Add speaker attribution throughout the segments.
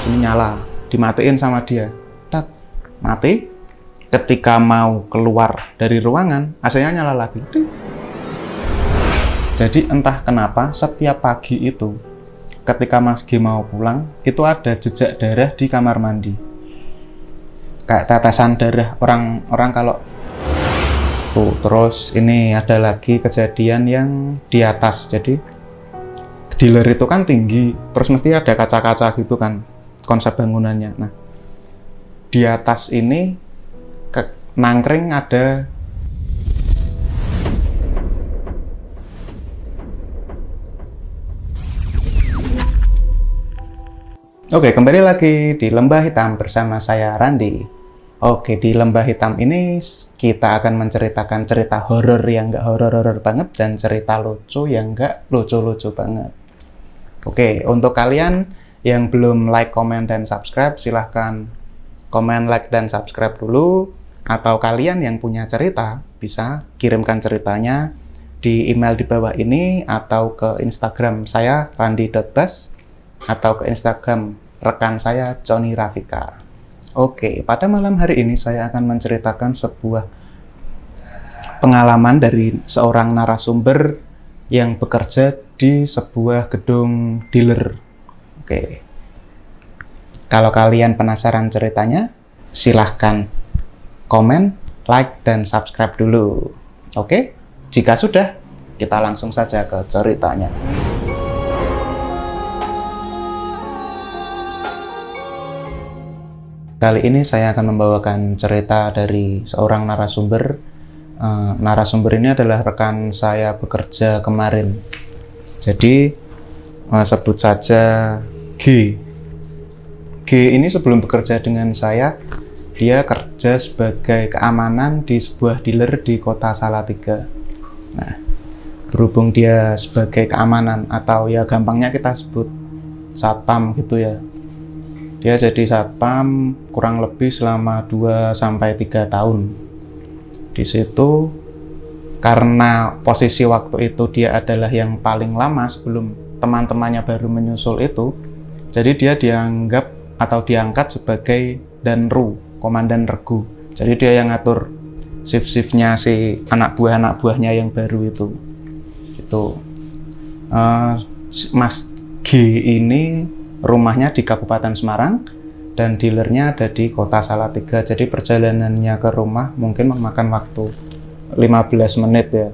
Speaker 1: ini nyala, dimatiin sama dia, tat, mati. Ketika mau keluar dari ruangan, AC-nya nyala lagi. Jadi entah kenapa setiap pagi itu, ketika Mas G mau pulang, itu ada jejak darah di kamar mandi. Kayak tetesan darah orang kalau tuh. Terus ini ada lagi kejadian yang di atas. Jadi dealer itu kan tinggi, terus mesti ada kaca-kaca gitu kan konsep bangunannya. Nah, di atas ini nangkring ada Oke, kembali lagi di Lembah Hitam bersama saya Randi. Oke, di Lembah Hitam ini kita akan menceritakan cerita horor yang nggak horor-horor banget dan cerita lucu yang nggak lucu-lucu banget. Oke, untuk kalian yang belum like, comment, dan subscribe, silahkan komen, like, dan subscribe dulu. Atau kalian yang punya cerita, bisa kirimkan ceritanya di email di bawah ini atau ke Instagram saya randi.bas atau ke Instagram rekan saya Johnny Rafika. Oke, pada malam hari ini saya akan menceritakan sebuah pengalaman dari seorang narasumber yang bekerja di sebuah gedung dealer. Oke, kalau kalian penasaran ceritanya, silahkan komen, like, dan subscribe dulu. Oke, jika sudah, kita langsung saja ke ceritanya. Kali ini saya akan membawakan cerita dari seorang narasumber. Narasumber ini adalah rekan saya bekerja kemarin. Jadi, sebut saja G. G ini sebelum bekerja dengan saya, dia kerja sebagai keamanan di sebuah dealer di kota Salatiga. Nah, berhubung dia sebagai keamanan atau ya gampangnya kita sebut satpam gitu ya. Dia jadi satpam kurang lebih selama 2-3 tahun. Di situ karena posisi waktu itu dia adalah yang paling lama sebelum teman-temannya baru menyusul itu, jadi dia dianggap atau diangkat sebagai danru, komandan regu. Jadi dia yang ngatur shift-shiftnya si anak buahnya yang baru itu. Gitu. Mas G ini rumahnya di Kabupaten Semarang dan dealernya ada di kota Salatiga. Jadi perjalanannya ke rumah mungkin memakan waktu 15 menit ya.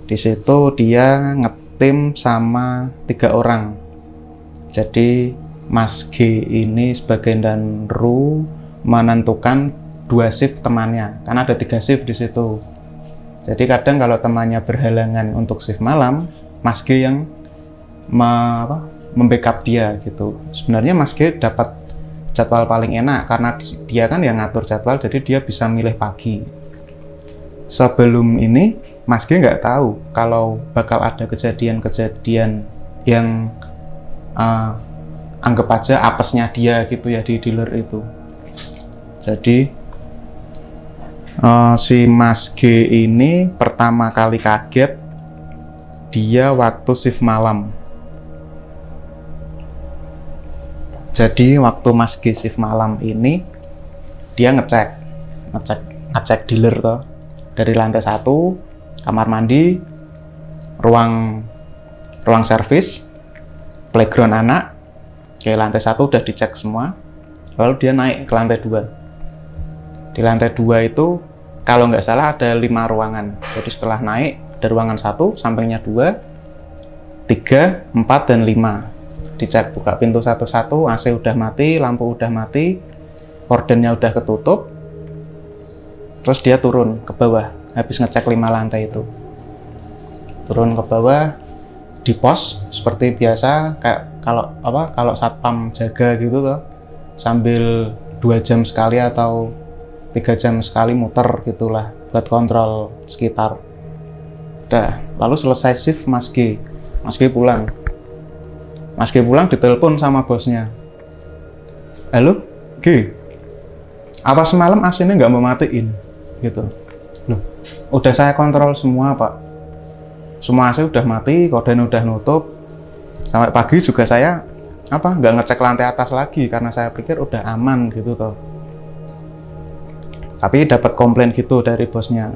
Speaker 1: Di situ dia ngetim sama 3 orang. Jadi Mas G ini sebagai danru menentukan 2 shift temannya, karena ada 3 shift di situ. Jadi kadang kalau temannya berhalangan untuk shift malam, Mas G yang membackup dia gitu. Sebenarnya Mas G dapat jadwal paling enak karena dia kan yang ngatur jadwal, jadi dia bisa milih pagi. Sebelum ini Mas G nggak tahu kalau bakal ada kejadian-kejadian yang anggap aja apesnya dia gitu ya di dealer itu. Jadi si Mas G ini pertama kali kaget dia waktu shift malam. Jadi waktu Mas G shift malam ini dia ngecek dealer toh, dari lantai 1 kamar mandi, ruang servis, playground anak, ke lantai 1 udah dicek semua. Lalu dia naik ke lantai 2. Di lantai 2 itu kalau nggak salah ada 5 ruangan. Jadi setelah naik dari ruangan 1, sampingnya 2, 3, 4, dan 5. Dicek, buka pintu satu-satu, AC udah mati, lampu udah mati, kordennya udah ketutup. Terus dia turun ke bawah, habis ngecek 5 lantai itu. Turun ke bawah, di pos seperti biasa, kayak kalau satpam jaga gitu loh, sambil 2 jam sekali atau 3 jam sekali muter gitulah buat kontrol sekitar. Udah, lalu selesai shift Mas G pulang. Mas G pulang ditelepon sama bosnya. Halo, G, apa semalam AC-nya nggak mau matiin? Gitu. Loh, udah saya kontrol semua Pak. Semua AC udah mati, korden udah nutup. Sampai pagi juga saya nggak ngecek lantai atas lagi karena saya pikir udah aman gitu toh. Tapi dapat komplain gitu dari bosnya.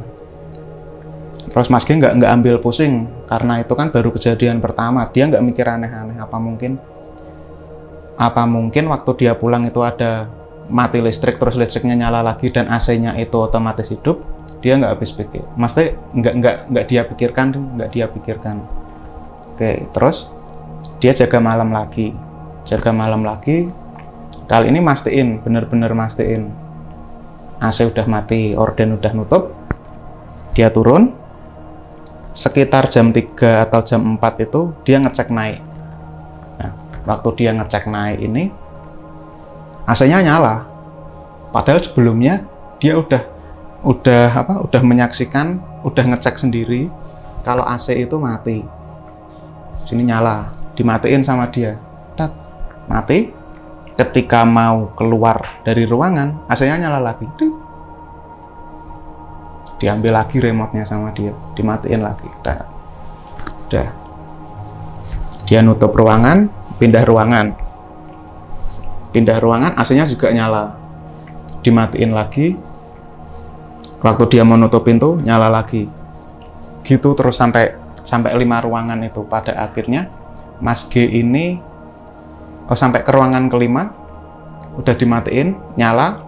Speaker 1: Terus Mas G nggak ambil pusing karena itu kan baru kejadian pertama. Dia nggak mikir aneh-aneh. Apa mungkin waktu dia pulang itu ada mati listrik, terus listriknya nyala lagi dan AC-nya itu otomatis hidup. Dia nggak habis pikir. Maksudnya nggak dia pikirkan. Oke, terus dia jaga malam lagi. Kali ini mastiin, bener-bener mastiin. AC udah mati, orden udah nutup. Dia turun. Sekitar jam 3 atau jam 4 itu dia ngecek naik. Nah, waktu dia ngecek naik ini AC-nya nyala. Padahal sebelumnya dia udah menyaksikan, udah ngecek sendiri kalau AC itu mati. Sini nyala, dimatiin sama dia. Tak, mati. Ketika mau keluar dari ruangan, AC-nya nyala lagi. Diambil lagi remote-nya sama dia, dimatiin lagi. Udah. Dia nutup ruangan, pindah ruangan, AC-nya juga nyala, dimatiin lagi. Waktu dia mau nutup pintu, nyala lagi. Gitu terus sampai 5 ruangan itu. Pada akhirnya Mas G ini sampai ke ruangan kelima, udah dimatiin, nyala,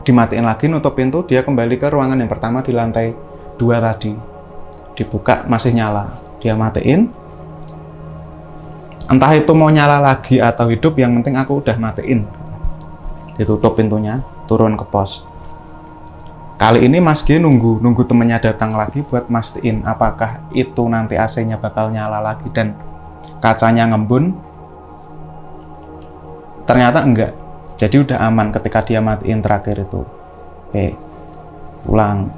Speaker 1: dimatiin lagi, nutup pintu, dia kembali ke ruangan yang pertama di lantai 2 tadi. Dibuka, masih nyala, dia matiin. Entah itu mau nyala lagi atau hidup, yang penting aku udah matiin. Ditutup pintunya, turun ke pos. Kali ini Mas G nunggu temennya datang lagi buat mastiin apakah itu nanti AC-nya bakal nyala lagi dan kacanya ngembun. Ternyata enggak. Jadi udah aman ketika dia matiin terakhir itu. Oke, pulang.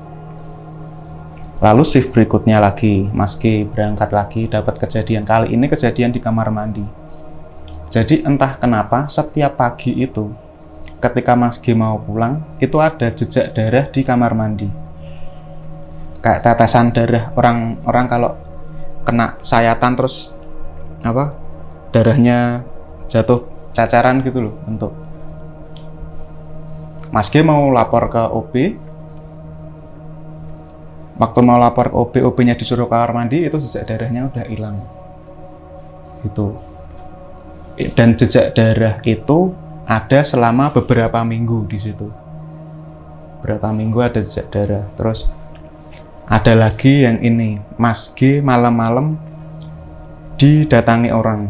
Speaker 1: Lalu shift berikutnya lagi, Mas G berangkat lagi, dapat kejadian. Kali ini kejadian di kamar mandi. Jadi entah kenapa setiap pagi itu, ketika Mas G mau pulang, itu ada jejak darah di kamar mandi. Kayak tetesan darah orang kalau kena sayatan terus darahnya jatuh cacaran gitu loh bentuk. Mas G mau lapor ke OB. Waktu mau lapor ke OB, OB-nya disuruh ke kamar mandi, itu jejak darahnya udah hilang. Gitu. Dan jejak darah itu ada selama beberapa minggu di situ. Beberapa minggu ada jejak darah. Terus ada lagi yang ini, Mas G malam-malam didatangi orang.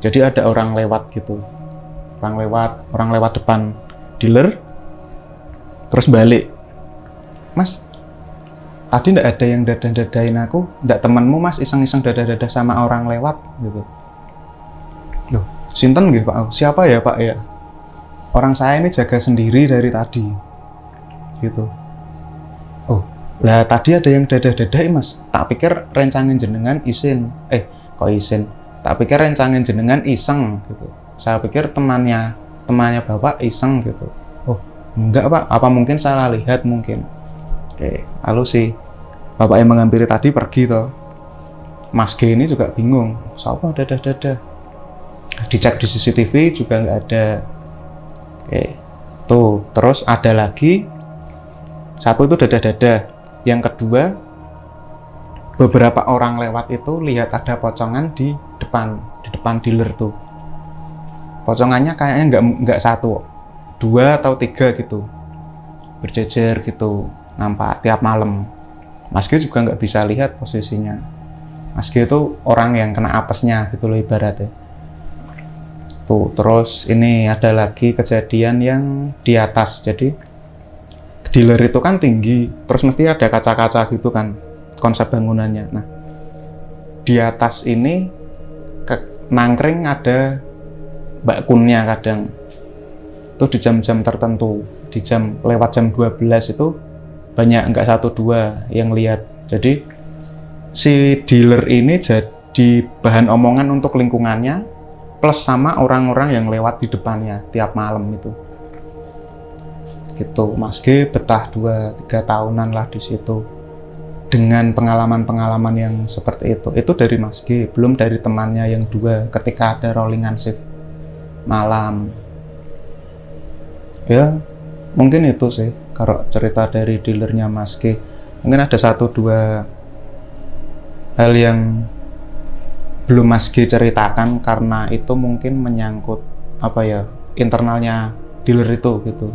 Speaker 1: Jadi ada orang lewat gitu. Orang lewat depan dealer, terus balik. Mas, tadi ndak ada yang dadah-dadahin aku, ndak temanmu Mas iseng-iseng dadah-dadah sama orang lewat gitu. Loh, sinten nggih Pak? Siapa ya Pak ya? Orang saya ini jaga sendiri dari tadi. Gitu. Oh, lah tadi ada yang dadah-dadahin Mas. Tak pikir rencangin jenengan isin. Kok isin? Tak pikir rencangin jenengan iseng gitu. Saya pikir temannya Bapak iseng gitu. Oh, enggak Pak, apa mungkin salah lihat mungkin. Oke, lalu si Bapak yang menghampiri tadi pergi toh. Mas G ini juga bingung, siapa dadah-dadah. Dicek di CCTV juga nggak ada. Oke, tuh, terus ada lagi. Satu itu dadah-dadah. Yang kedua, beberapa orang lewat itu lihat ada pocongan di depan dealer tuh. Pocongannya kayaknya nggak 1, 2 atau 3 gitu, berjejer gitu, nampak tiap malam. Mas G juga nggak bisa lihat posisinya. Mas G itu orang yang kena apesnya gitu loh ibaratnya. Tuh, terus ini ada lagi kejadian yang di atas. Jadi dealer itu kan tinggi, terus mesti ada kaca-kaca gitu kan konsep bangunannya. Nah, di atas ini nangkring ada bakunnya kadang. Itu di jam-jam tertentu, lewat jam 12 itu banyak, nggak 1-2 yang lihat. Jadi si dealer ini jadi bahan omongan untuk lingkungannya plus sama orang-orang yang lewat di depannya tiap malam itu. Gitu. Mas G betah 2-3 tahunan lah di situ. dengan pengalaman-pengalaman yang seperti itu dari Mas G, belum dari temannya yang dua ketika ada rollingan shift malam. Ya mungkin itu sih kalau cerita dari dealernya Mas G. Mungkin ada 1-2 hal yang belum Mas G ceritakan karena itu mungkin menyangkut apa ya, internalnya dealer itu gitu.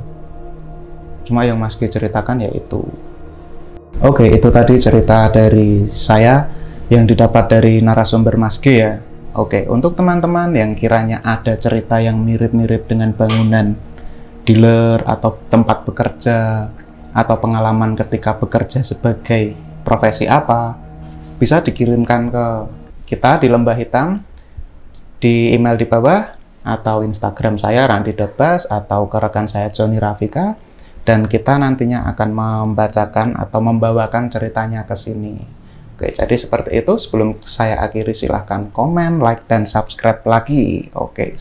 Speaker 1: Cuma yang Mas G ceritakan ya itu. Oke, itu tadi cerita dari saya yang didapat dari narasumber Mas G ya. Oke, untuk teman-teman yang kiranya ada cerita yang mirip-mirip dengan bangunan dealer atau tempat bekerja atau pengalaman ketika bekerja sebagai profesi apa, bisa dikirimkan ke kita di Lembah Hitam di email di bawah atau Instagram saya randi.bas atau ke rekan saya Joni Rafika, dan kita nantinya akan membacakan atau membawakan ceritanya ke sini. Oke, jadi seperti itu. Sebelum saya akhiri, silahkan komen, like, dan subscribe lagi. Oke,